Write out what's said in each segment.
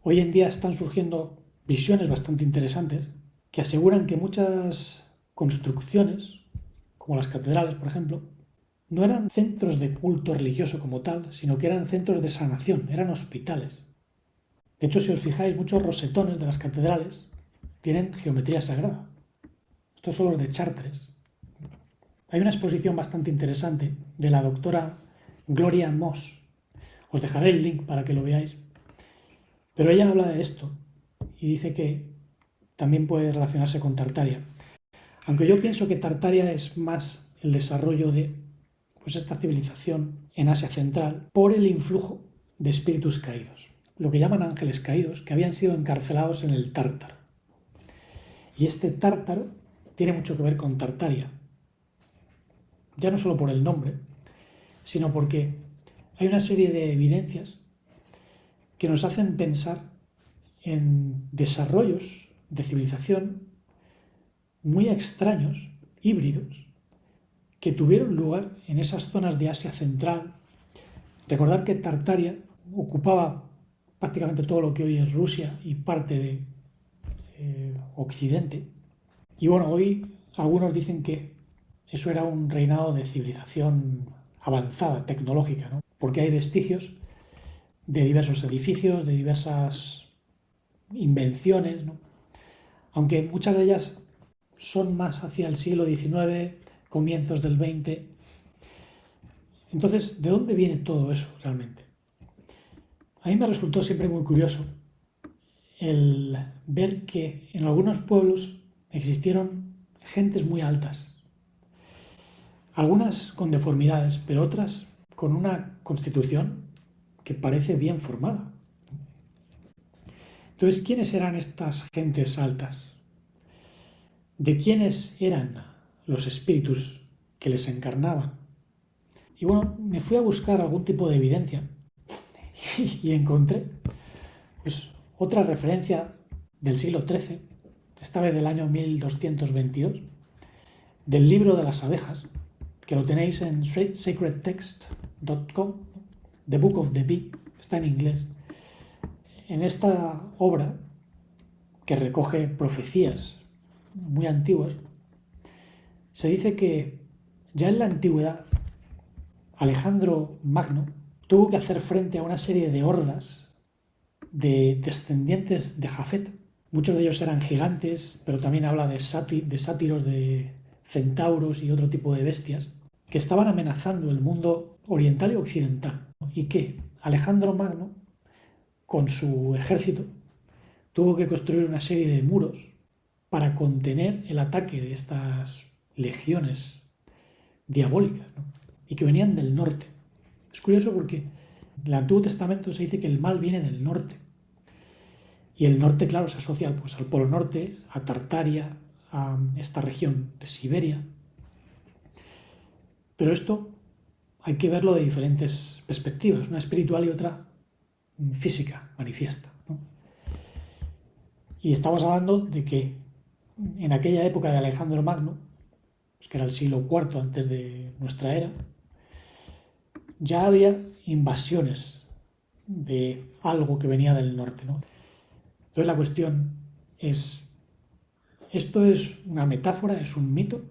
Hoy en día están surgiendo visiones bastante interesantes que aseguran que muchas construcciones, como las catedrales, por ejemplo, no eran centros de culto religioso como tal, sino que eran centros de sanación, eran hospitales. De hecho, si os fijáis, muchos rosetones de las catedrales tienen geometría sagrada. Estos son los de Chartres. Hay una exposición bastante interesante de la doctora Gloria Moss. Os dejaré el link para que lo veáis. Pero ella habla de esto y dice que también puede relacionarse con Tartaria. Aunque yo pienso que Tartaria es más el desarrollo de esta civilización en Asia Central por el influjo de espíritus caídos, lo que llaman ángeles caídos, que habían sido encarcelados en el Tártaro. Y este Tártaro tiene mucho que ver con Tartaria, ya no solo por el nombre, sino porque hay una serie de evidencias que nos hacen pensar en desarrollos de civilización muy extraños, híbridos, que tuvieron lugar en esas zonas de Asia Central. Recordad que Tartaria ocupaba prácticamente todo lo que hoy es Rusia y parte de Occidente. Y bueno, hoy algunos dicen que eso era un reinado de civilización avanzada, tecnológica, ¿no? Porque hay vestigios de diversos edificios, de diversas invenciones, ¿no? Aunque muchas de ellas son más hacia el siglo XIX, comienzos del XX. Entonces, ¿de dónde viene todo eso realmente? A mí me resultó siempre muy curioso el ver que en algunos pueblos existieron gentes muy altas, algunas con deformidades, pero otras con una constitución que parece bien formada. Entonces, ¿quiénes eran estas gentes altas? ¿De quiénes eran los espíritus que les encarnaban? Y bueno, me fui a buscar algún tipo de evidencia y encontré pues, otra referencia del siglo XIII, esta vez del año 1222, del libro de las abejas, que lo tenéis en sacredtext.com, The Book of the Bee, está en inglés. En esta obra, que recoge profecías muy antiguas, se dice que ya en la antigüedad Alejandro Magno tuvo que hacer frente a una serie de hordas de descendientes de Jafet. Muchos de ellos eran gigantes, pero también habla de sátiros, de centauros y otro tipo de bestias que estaban amenazando el mundo oriental y occidental. Y que Alejandro Magno, con su ejército, tuvo que construir una serie de muros para contener el ataque de estas legiones diabólicas, ¿no? Y que venían del norte. Es curioso porque en el Antiguo Testamento se dice que el mal viene del norte. Y el norte, claro, se asocia pues, al Polo Norte, a Tartaria, a esta región de Siberia. Pero esto hay que verlo de diferentes perspectivas, una espiritual y otra física, manifiesta, ¿no? Y estamos hablando de que en aquella época de Alejandro Magno, pues que era el siglo IV antes de nuestra era, ya había invasiones de algo que venía del norte, ¿no? Entonces la cuestión es, ¿esto es una metáfora, es un mito?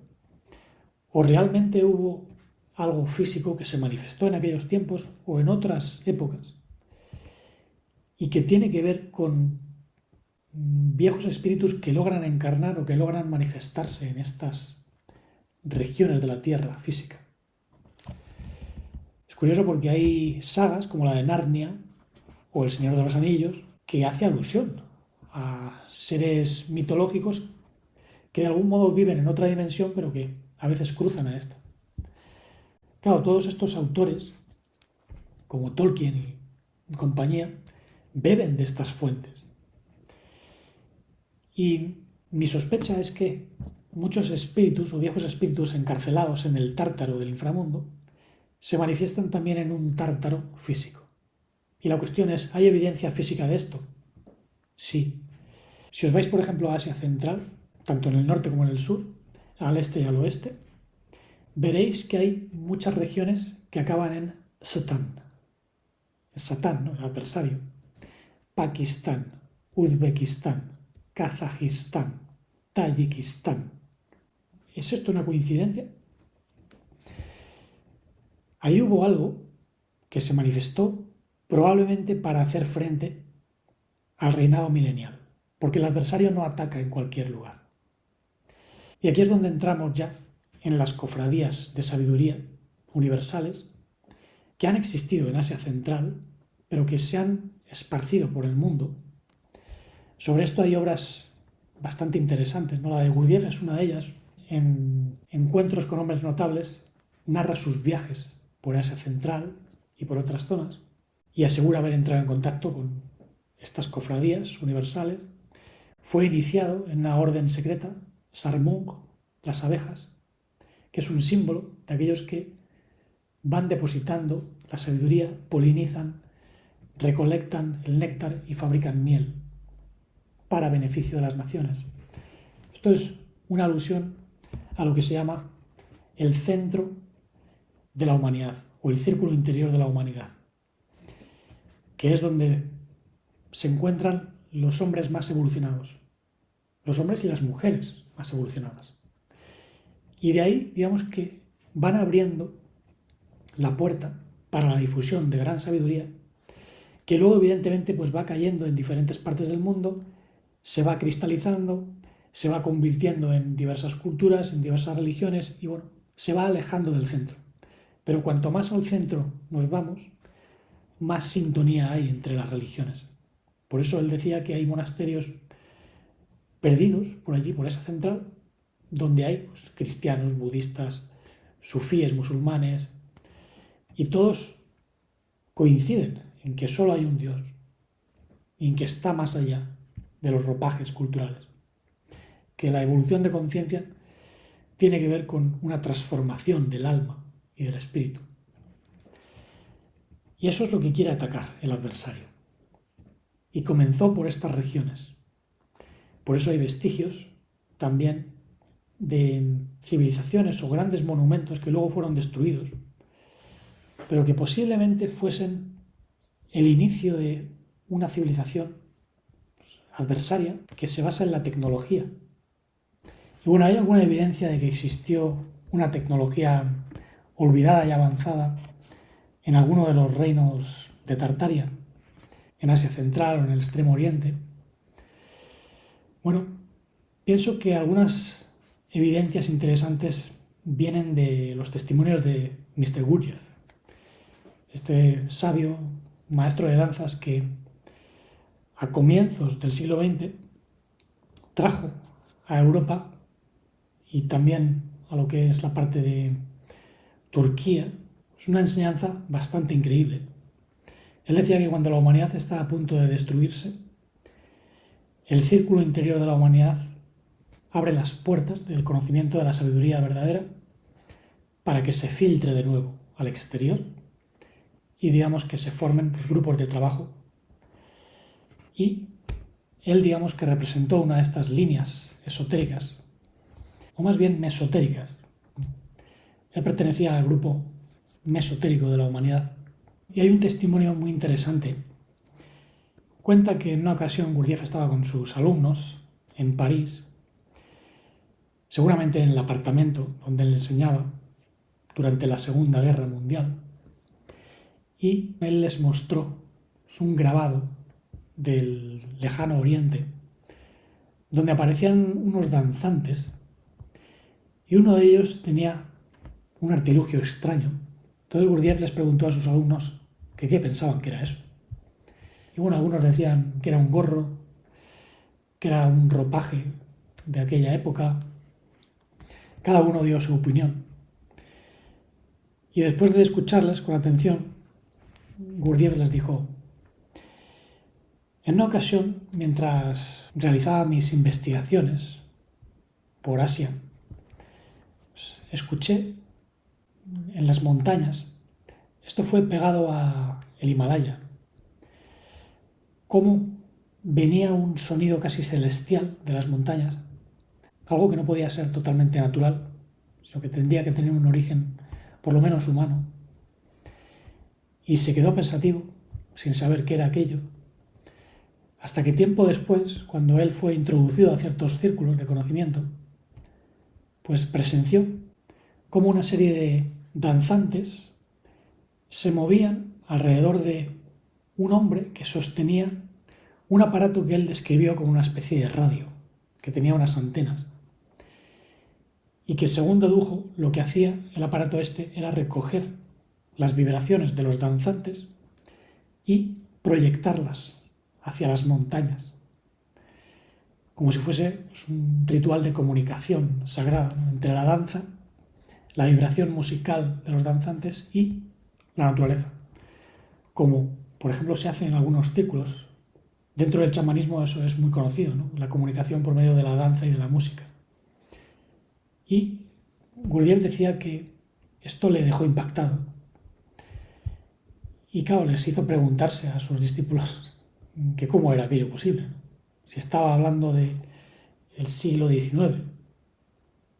¿O realmente hubo algo físico que se manifestó en aquellos tiempos o en otras épocas y que tiene que ver con viejos espíritus que logran encarnar o que logran manifestarse en estas regiones de la Tierra física? Es curioso porque hay sagas como la de Narnia o El Señor de los Anillos que hace alusión a seres mitológicos que de algún modo viven en otra dimensión pero que a veces cruzan a esta. Claro, todos estos autores, como Tolkien y compañía, beben de estas fuentes. Y mi sospecha es que muchos espíritus o viejos espíritus encarcelados en el tártaro del inframundo se manifiestan también en un tártaro físico. Y la cuestión es, ¿hay evidencia física de esto? Sí. Si os vais, por ejemplo, a Asia Central, tanto en el norte como en el sur, al este y al oeste, veréis que hay muchas regiones que acaban en Satán. Es Satán, ¿no? El adversario. Pakistán, Uzbekistán, Kazajistán, Tayikistán. ¿Es esto una coincidencia? Ahí hubo algo que se manifestó probablemente para hacer frente al reinado milenial, porque el adversario no ataca en cualquier lugar. Y aquí es donde entramos ya en las cofradías de sabiduría universales que han existido en Asia Central, pero que se han esparcido por el mundo. Sobre esto hay obras bastante interesantes, ¿no? La de Gurdjieff es una de ellas. En Encuentros con hombres notables narra sus viajes por Asia Central y por otras zonas y asegura haber entrado en contacto con estas cofradías universales. Fue iniciado en una orden secreta, Sarmung, las abejas, que es un símbolo de aquellos que van depositando la sabiduría, polinizan, recolectan el néctar y fabrican miel para beneficio de las naciones. Esto es una alusión a lo que se llama el centro de la humanidad o el círculo interior de la humanidad, que es donde se encuentran los hombres más evolucionados, los hombres y las mujeres más evolucionadas. Y de ahí, digamos que van abriendo la puerta para la difusión de gran sabiduría, que luego evidentemente pues va cayendo en diferentes partes del mundo, se va cristalizando, se va convirtiendo en diversas culturas, en diversas religiones y bueno, se va alejando del centro. Pero cuanto más al centro nos vamos, más sintonía hay entre las religiones. Por eso él decía que hay monasterios perdidos por allí, por esa central, donde hay pues, cristianos, budistas, sufíes, musulmanes, y todos coinciden en que solo hay un Dios y en que está más allá de los ropajes culturales. Que la evolución de conciencia tiene que ver con una transformación del alma y del espíritu. Y eso es lo que quiere atacar el adversario. Y comenzó por estas regiones. Por eso hay vestigios también de civilizaciones o grandes monumentos que luego fueron destruidos, pero que posiblemente fuesen el inicio de una civilización adversaria que se basa en la tecnología. Y bueno, hay alguna evidencia de que existió una tecnología olvidada y avanzada en alguno de los reinos de Tartaria, en Asia Central o en el Extremo Oriente. Bueno, pienso que algunas evidencias interesantes vienen de los testimonios de Mr. Gurdjieff, este sabio maestro de danzas que a comienzos del siglo XX trajo a Europa y también a lo que es la parte de Turquía. Es una enseñanza bastante increíble. Él decía que cuando la humanidad está a punto de destruirse, el círculo interior de la humanidad abre las puertas del conocimiento de la sabiduría verdadera para que se filtre de nuevo al exterior y digamos que se formen pues, grupos de trabajo. Y él digamos que representó una de estas líneas esotéricas, o más bien mesotéricas. Él pertenecía al grupo mesotérico de la humanidad. Y hay un testimonio muy interesante. Cuenta que en una ocasión Gurdjieff estaba con sus alumnos en París, seguramente en el apartamento donde él enseñaba durante la Segunda Guerra Mundial, y él les mostró un grabado del lejano oriente donde aparecían unos danzantes y uno de ellos tenía un artilugio extraño. Entonces Gurdjieff les preguntó a sus alumnos que qué pensaban que era eso. Y bueno, algunos decían que era un gorro, que era un ropaje de aquella época. Cada uno dio su opinión. Y después de escucharles con atención, Gurdjieff les dijo: en una ocasión, mientras realizaba mis investigaciones por Asia, escuché en las montañas, esto fue pegado a el Himalaya, cómo venía un sonido casi celestial de las montañas, algo que no podía ser totalmente natural, sino que tendría que tener un origen por lo menos humano. Y se quedó pensativo, sin saber qué era aquello, Hasta que tiempo después, cuando él fue introducido a ciertos círculos de conocimiento, pues presenció cómo una serie de danzantes se movían alrededor de un hombre que sostenía un aparato que él describió como una especie de radio, que tenía unas antenas, y que según dedujo lo que hacía el aparato este era recoger las vibraciones de los danzantes y proyectarlas hacia las montañas, como si fuese un ritual de comunicación sagrada, ¿no?, entre la danza, la vibración musical de los danzantes y la naturaleza, como por ejemplo se hace en algunos círculos. Dentro del chamanismo eso es muy conocido, ¿no?, la comunicación por medio de la danza y de la música. Y Gurdjieff decía que esto le dejó impactado. Y claro, les hizo preguntarse a sus discípulos que cómo era aquello posible, ¿no? Si estaba hablando del siglo XIX,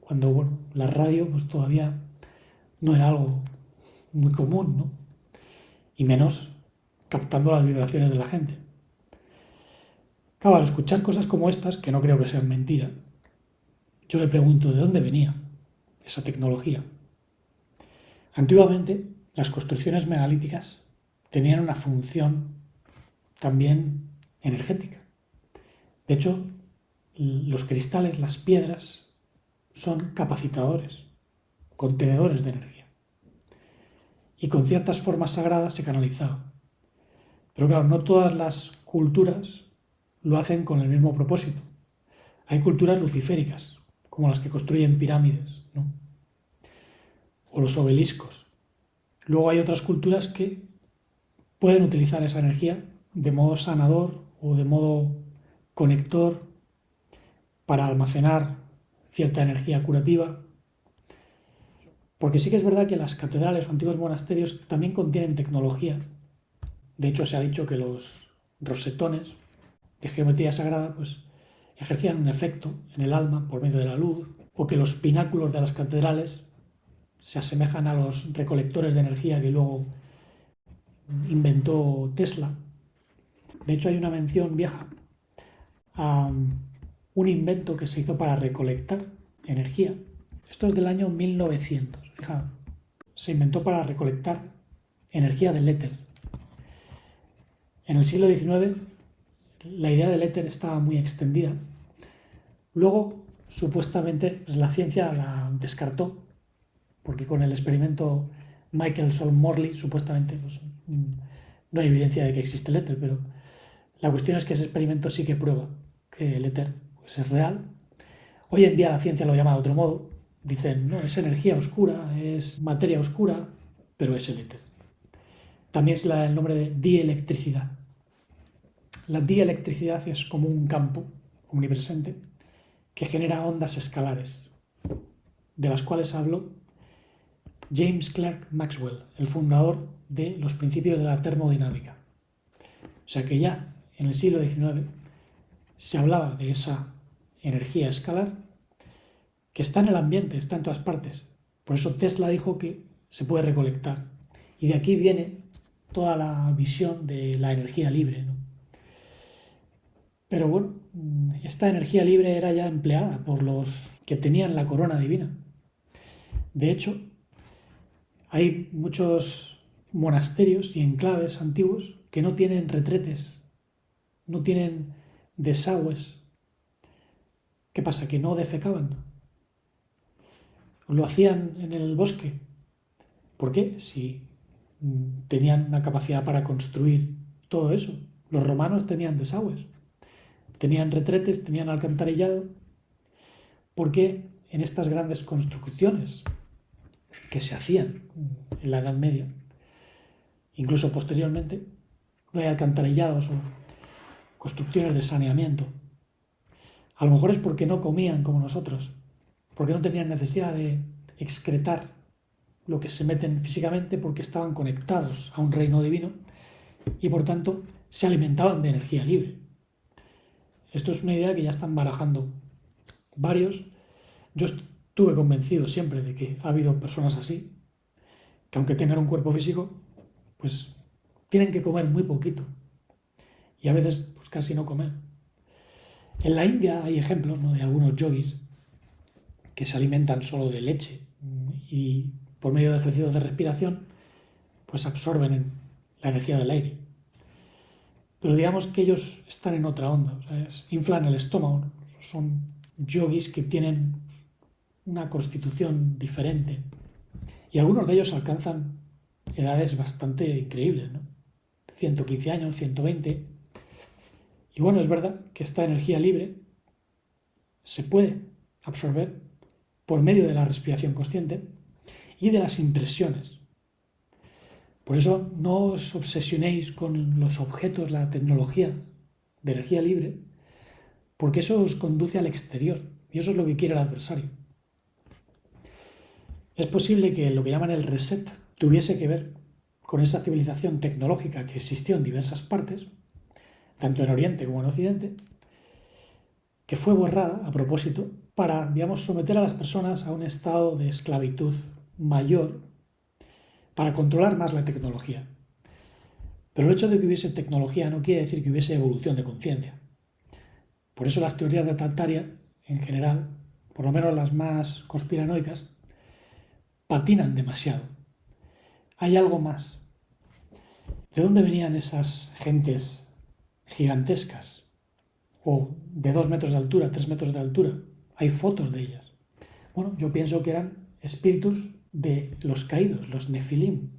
cuando bueno, la radio pues todavía no era algo muy común, ¿no? Y menos captando las vibraciones de la gente. Claro, al escuchar cosas como estas, que no creo que sean mentira, yo me pregunto de dónde venía esa tecnología. Antiguamente, las construcciones megalíticas tenían una función también energética. De hecho, los cristales, las piedras, son capacitadores, contenedores de energía. Y con ciertas formas sagradas se canalizaban. Pero claro, no todas las culturas lo hacen con el mismo propósito. Hay culturas luciféricas, como las que construyen pirámides, ¿no?, o los obeliscos. Luego hay otras culturas que pueden utilizar esa energía de modo sanador o de modo conector para almacenar cierta energía curativa. Porque sí que es verdad que las catedrales o antiguos monasterios también contienen tecnología. De hecho, se ha dicho que los rosetones de geometría sagrada pues ejercían un efecto en el alma por medio de la luz, o que los pináculos de las catedrales se asemejan a los recolectores de energía que luego inventó Tesla. De hecho, hay una mención vieja a un invento que se hizo para recolectar energía. Esto es del año 1900. Fijaos, se inventó para recolectar energía del éter. En el siglo XIX la idea del éter estaba muy extendida. Luego, supuestamente, pues la ciencia la descartó, porque con el experimento Michelson-Morley, supuestamente, pues, no hay evidencia de que existe el éter, pero la cuestión es que ese experimento sí que prueba que el éter pues, es real. Hoy en día la ciencia lo llama de otro modo. Dicen, no, es energía oscura, es materia oscura, pero es el éter. También es el nombre de dielectricidad. La dielectricidad es como un campo omnipresente que genera ondas escalares, de las cuales habló James Clerk Maxwell, el fundador de los principios de la termodinámica. O sea que ya en el siglo XIX se hablaba de esa energía escalar que está en el ambiente, está en todas partes. Por eso Tesla dijo que se puede recolectar. Y de aquí viene toda la visión de la energía libre, ¿no? Pero bueno, esta energía libre era ya empleada por los que tenían la corona divina. De hecho, hay muchos monasterios y enclaves antiguos que no tienen retretes, no tienen desagües. ¿Qué pasa? ¿Que no defecaban? ¿Lo hacían en el bosque? ¿Por qué? Si tenían una capacidad para construir todo eso. Los romanos tenían desagües, tenían retretes, tenían alcantarillado. ¿Por qué en estas grandes construcciones que se hacían en la Edad Media, incluso posteriormente, no hay alcantarillados o construcciones de saneamiento? A lo mejor es porque no comían como nosotros, porque no tenían necesidad de excretar lo que se meten físicamente, porque estaban conectados a un reino divino y por tanto se alimentaban de energía libre. Esto es una idea que ya están barajando varios. Yo estuve convencido siempre de que ha habido personas así, que aunque tengan un cuerpo físico, pues tienen que comer muy poquito. y a veces pues casi no comer. En la India hay ejemplos, ¿no?, de algunos yogis que se alimentan solo de leche y por medio de ejercicios de respiración pues absorben la energía del aire. Pero digamos que ellos están en otra onda, ¿sabes? Inflan el estómago, ¿no? Son yogis que tienen una constitución diferente y algunos de ellos alcanzan edades bastante increíbles, ¿no? 115 años, 120. Y bueno, es verdad que esta energía libre se puede absorber por medio de la respiración consciente y de las impresiones. Por eso no os obsesionéis con los objetos, la tecnología de energía libre, porque eso os conduce al exterior y eso es lo que quiere el adversario. Es posible que lo que llaman el reset tuviese que ver con esa civilización tecnológica que existió en diversas partes, tanto en Oriente como en Occidente, que fue borrada a propósito para, digamos, someter a las personas a un estado de esclavitud mayor para controlar más la tecnología. Pero el hecho de que hubiese tecnología no quiere decir que hubiese evolución de conciencia. Por eso las teorías de Tartaria, en general, por lo menos las más conspiranoicas, patinan demasiado. Hay algo más. ¿De dónde venían esas gentes gigantescas? O de 2 metros de altura, 3 metros de altura. Hay fotos de ellas. Bueno, yo pienso que eran espíritus de los caídos, los nefilim,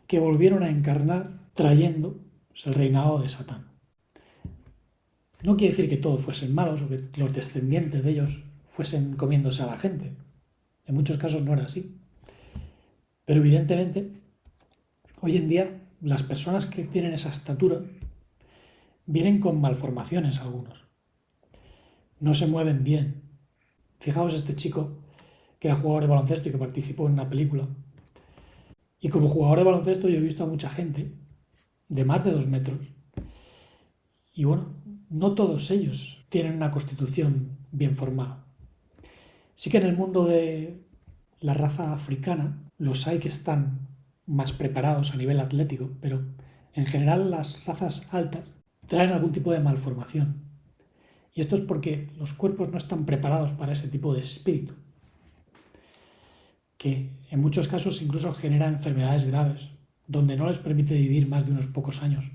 que volvieron a encarnar trayendo el reinado de Satán. No quiere decir que todos fuesen malos o que los descendientes de ellos fuesen comiéndose a la gente. En muchos casos no era así. Pero evidentemente, hoy en día, las personas que tienen esa estatura vienen con malformaciones algunos. No se mueven bien. Fijaos este chico que era jugador de baloncesto y que participó en una película. Y como jugador de baloncesto yo he visto a mucha gente de más de 2 metros. Y bueno, no todos ellos tienen una constitución bien formada. Sí que en el mundo de la raza africana los hay que están más preparados a nivel atlético, pero en general las razas altas traen algún tipo de malformación. Y esto es porque los cuerpos no están preparados para ese tipo de espíritu, que en muchos casos incluso genera enfermedades graves, donde no les permite vivir más de unos pocos años.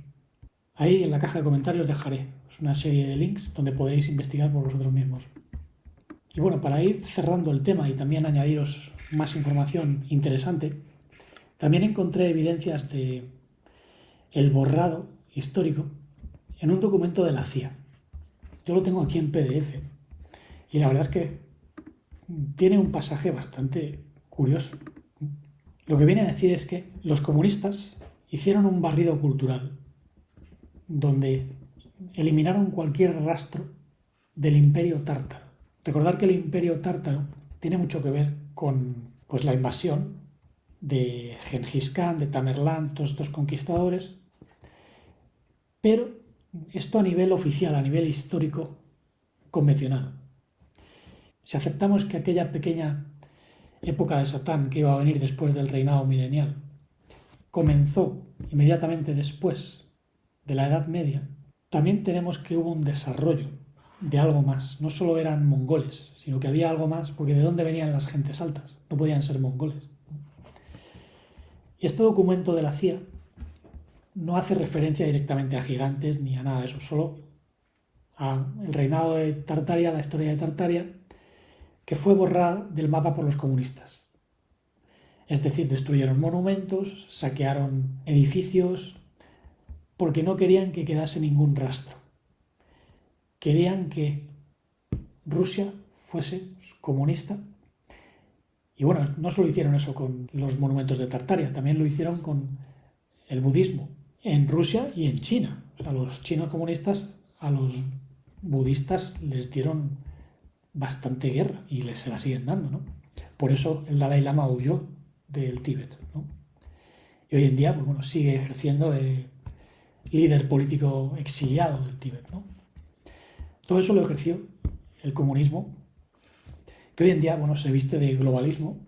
Ahí en la caja de comentarios dejaré una serie de links donde podréis investigar por vosotros mismos. Y bueno, para ir cerrando el tema y también añadiros más información interesante, también encontré evidencias de el borrado histórico en un documento de la CIA. Yo lo tengo aquí en PDF y la verdad es que tiene un pasaje bastante curioso. Lo que viene a decir es que los comunistas hicieron un barrido cultural donde eliminaron cualquier rastro del imperio tártaro. Recordar que el imperio tártaro tiene mucho que ver con pues, la invasión de Gengis Khan, de Tamerlán, todos estos conquistadores, pero esto a nivel oficial, a nivel histórico convencional. Si aceptamos que aquella pequeña época de Satán que iba a venir después del reinado milenial comenzó inmediatamente después de la Edad Media, también tenemos que hubo un desarrollo de algo más. No solo eran mongoles, sino que había algo más, porque ¿de dónde venían las gentes altas? No podían ser mongoles. Y este documento de la CIA no hace referencia directamente a gigantes ni a nada de eso, solo al reinado de Tartaria, la historia de Tartaria, que fue borrada del mapa por los comunistas. Es decir, destruyeron monumentos, saquearon edificios, porque no querían que quedase ningún rastro. Querían que Rusia fuese comunista. Y bueno, no solo hicieron eso con los monumentos de Tartaria, también lo hicieron con el budismo en Rusia y en China. O sea, los chinos comunistas a los budistas les dieron bastante guerra y se la siguen dando, ¿no? Por eso el Dalai Lama huyó del Tíbet, ¿no? Y hoy en día, pues bueno, sigue ejerciendo de líder político exiliado del Tíbet, ¿no? Todo eso lo ejerció el comunismo, que hoy en día, bueno, se viste de globalismo,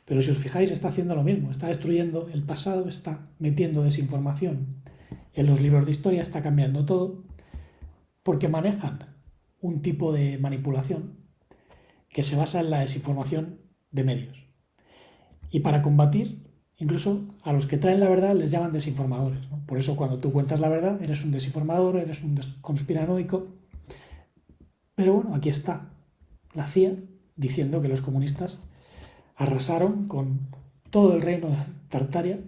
pero si os fijáis está haciendo lo mismo, está destruyendo el pasado, está metiendo desinformación en los libros de historia está cambiando todo porque manejan un tipo de manipulación que se basa en la desinformación de medios. Y para combatir, incluso a los que traen la verdad les llaman desinformadores, ¿no? Por eso cuando tú cuentas la verdad eres un desinformador, eres un conspiranoico. Pero bueno, aquí está la CIA diciendo que los comunistas arrasaron con todo el reino de Tartaria,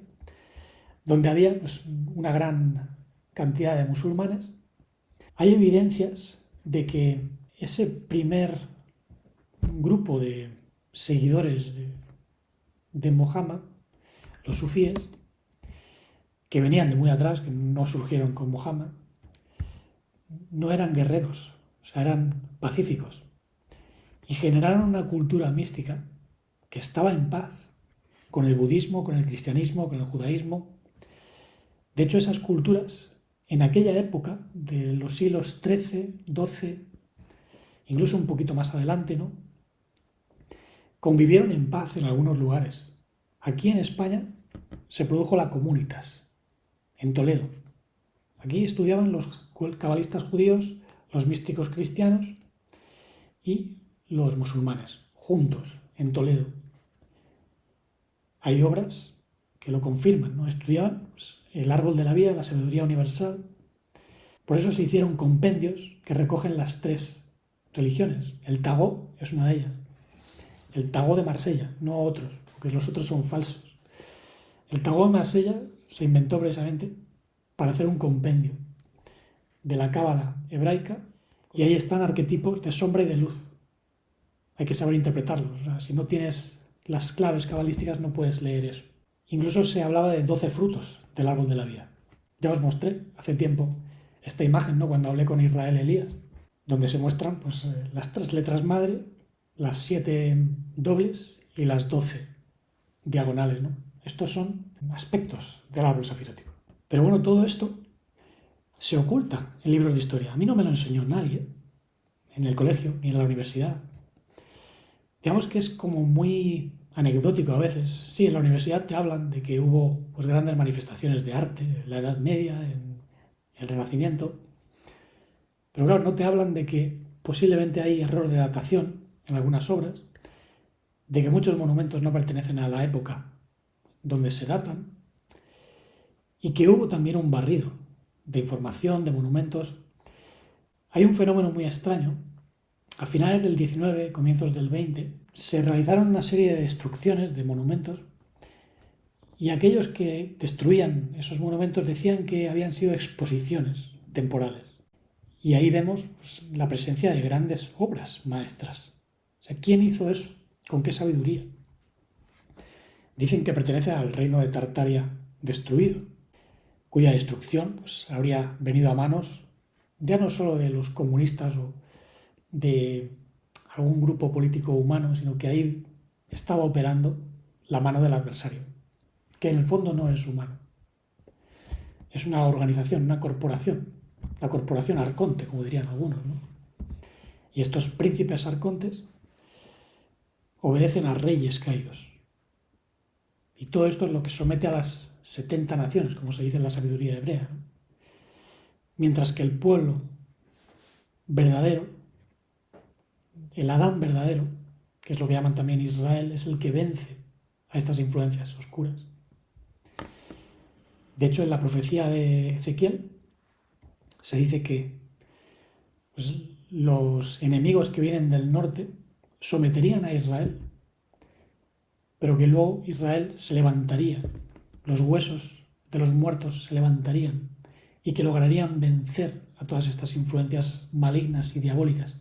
donde había pues, una gran cantidad de musulmanes. Hay evidencias de que ese primer grupo de seguidores de Mohammed, los sufíes, que venían de muy atrás, que no surgieron con Mohammed, no eran guerreros, o sea, eran pacíficos. Y generaron una cultura mística que estaba en paz con el budismo, con el cristianismo, con el judaísmo. De hecho, esas culturas, en aquella época, de los siglos XIII, XII, incluso un poquito más adelante, ¿no?, convivieron en paz en algunos lugares. Aquí en España se produjo la Comunitas, en Toledo. Aquí estudiaban los cabalistas judíos, los místicos cristianos y los musulmanes, juntos, en Toledo. Hay obras que lo confirman, ¿no? Estudiaban pues, el árbol de la vida, la sabiduría universal. Por eso se hicieron compendios que recogen las tres religiones. El Tagó es una de ellas. El Tagó de Marsella, no otros, porque los otros son falsos. El Tagó de Marsella se inventó precisamente para hacer un compendio de la cábala hebraica y ahí están arquetipos de sombra y de luz. Hay que saber interpretarlos. O sea, si no tienes las claves cabalísticas no puedes leer eso. Incluso se hablaba de 12 frutos del árbol de la vida. Ya os mostré hace tiempo esta imagen, ¿no?, cuando hablé con Israel Elías, donde se muestran pues, las 3 letras madre, las 7 dobles y las 12 diagonales, ¿no? Estos son aspectos del árbol safirótico. Pero bueno, todo esto se oculta en libros de historia. A mí no me lo enseñó nadie en el colegio ni en la universidad. Digamos que es como muy anecdótico a veces. Sí, en la universidad te hablan de que hubo pues, grandes manifestaciones de arte en la Edad Media, en el Renacimiento, pero claro, no te hablan de que posiblemente hay error de datación en algunas obras, de que muchos monumentos no pertenecen a la época donde se datan y que hubo también un barrido de información, de monumentos. Hay un fenómeno muy extraño. A finales del 19, comienzos del 20, se realizaron una serie de destrucciones de monumentos y aquellos que destruían esos monumentos decían que habían sido exposiciones temporales. Y ahí vemos pues, la presencia de grandes obras maestras. O sea, ¿quién hizo eso? ¿Con qué sabiduría? Dicen que pertenece al reino de Tartaria destruido, cuya destrucción pues, habría venido a manos ya no solo de los comunistas o de algún grupo político humano, sino que ahí estaba operando la mano del adversario, que en el fondo no es humano. Es una organización, una corporación, la corporación arconte, como dirían algunos, ¿no? Y estos príncipes arcontes obedecen a reyes caídos. Y todo esto es lo que somete a las 70 naciones, como se dice en la sabiduría hebrea, ¿no? Mientras que el pueblo verdadero, el Adán verdadero, que es lo que llaman también Israel, es el que vence a estas influencias oscuras. De hecho, en la profecía de Ezequiel se dice que pues, los enemigos que vienen del norte someterían a Israel, pero que luego Israel se levantaría, los huesos de los muertos se levantarían y que lograrían vencer a todas estas influencias malignas y diabólicas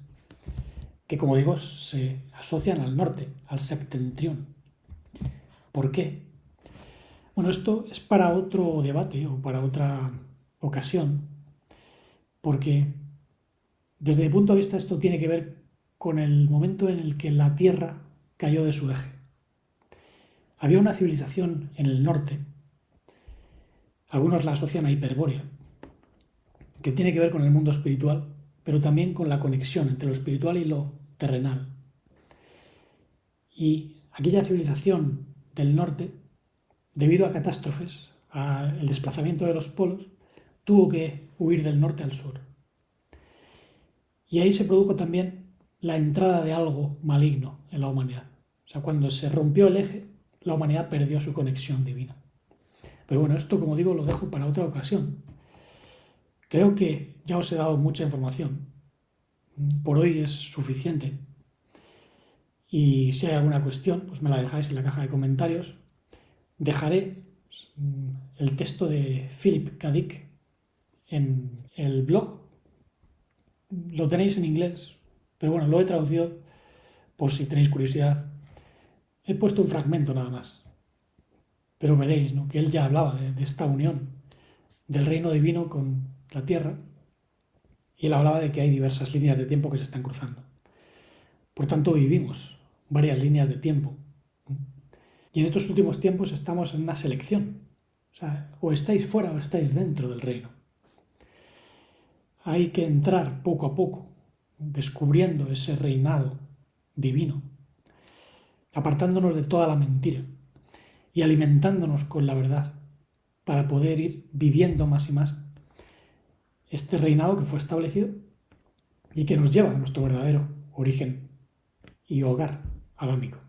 que, como digo, se asocian al norte, al septentrión. ¿Por qué? Bueno, esto es para otro debate o para otra ocasión, porque desde mi punto de vista esto tiene que ver con el momento en el que la Tierra cayó de su eje. Había una civilización en el norte, algunos la asocian a Hiperbórea, que tiene que ver con el mundo espiritual, pero también con la conexión entre lo espiritual y lo terrenal. Y aquella civilización del norte, debido a catástrofes, al desplazamiento de los polos, tuvo que huir del norte al sur. Y ahí se produjo también la entrada de algo maligno en la humanidad. O sea, cuando se rompió el eje, la humanidad perdió su conexión divina. Pero bueno, esto, como digo, lo dejo para otra ocasión. Creo que ya os he dado mucha información. Por hoy es suficiente. Y si hay alguna cuestión, pues me la dejáis en la caja de comentarios. Dejaré el texto de Philip K. Dick en el blog. Lo tenéis en inglés, pero bueno, lo he traducido por si tenéis curiosidad. He puesto un fragmento nada más. Pero veréis, ¿no?, que él ya hablaba de esta unión del reino divino con la tierra, y él hablaba de que hay diversas líneas de tiempo que se están cruzando. Por tanto, vivimos varias líneas de tiempo. Y en estos últimos tiempos estamos en una selección. O sea, o estáis fuera o estáis dentro del reino. Hay que entrar poco a poco, descubriendo ese reinado divino, apartándonos de toda la mentira y alimentándonos con la verdad para poder ir viviendo más y más este reinado que fue establecido y que nos lleva a nuestro verdadero origen y hogar adámico,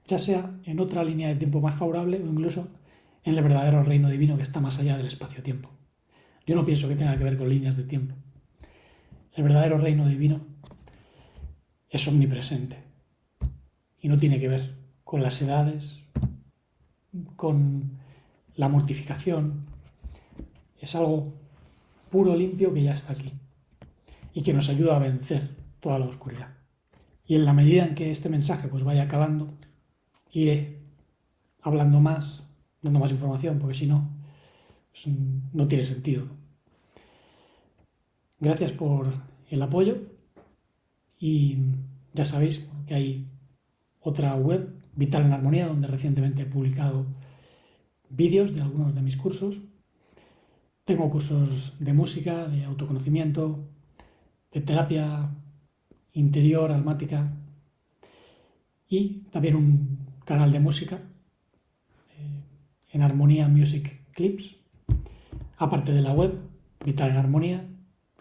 ya sea en otra línea de tiempo más favorable o incluso en el verdadero reino divino que está más allá del espacio-tiempo. Yo no pienso que tenga que ver con líneas de tiempo. El verdadero reino divino es omnipresente y no tiene que ver con las edades, con la mortificación. Es algo puro, limpio, que ya está aquí y que nos ayuda a vencer toda la oscuridad. Y en la medida en que este mensaje pues vaya calando, iré hablando más, dando más información, porque si no, pues no tiene sentido. Gracias por el apoyo y ya sabéis que hay otra web, Vital en Armonía, donde recientemente he publicado vídeos de algunos de mis cursos. Tengo cursos de música, de autoconocimiento, de terapia interior, almática, y también un canal de música en Armonía Music Clips, aparte de la web Vital en Armonía,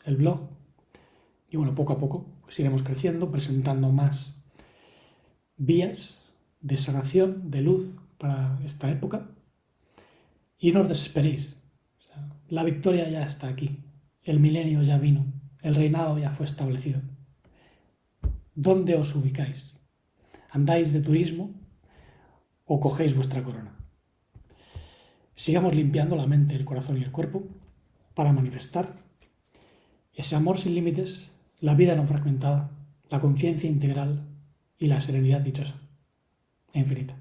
el blog. Y bueno, poco a poco pues iremos creciendo, presentando más vías de sanación, de luz para esta época. Y no os desesperéis. O sea, la victoria ya está aquí. El milenio ya vino. El reinado ya fue establecido. ¿Dónde os ubicáis? ¿Andáis de turismo o cogéis vuestra corona? Sigamos limpiando la mente, el corazón y el cuerpo para manifestar ese amor sin límites, la vida no fragmentada, la conciencia integral y la serenidad dichosa e infinita.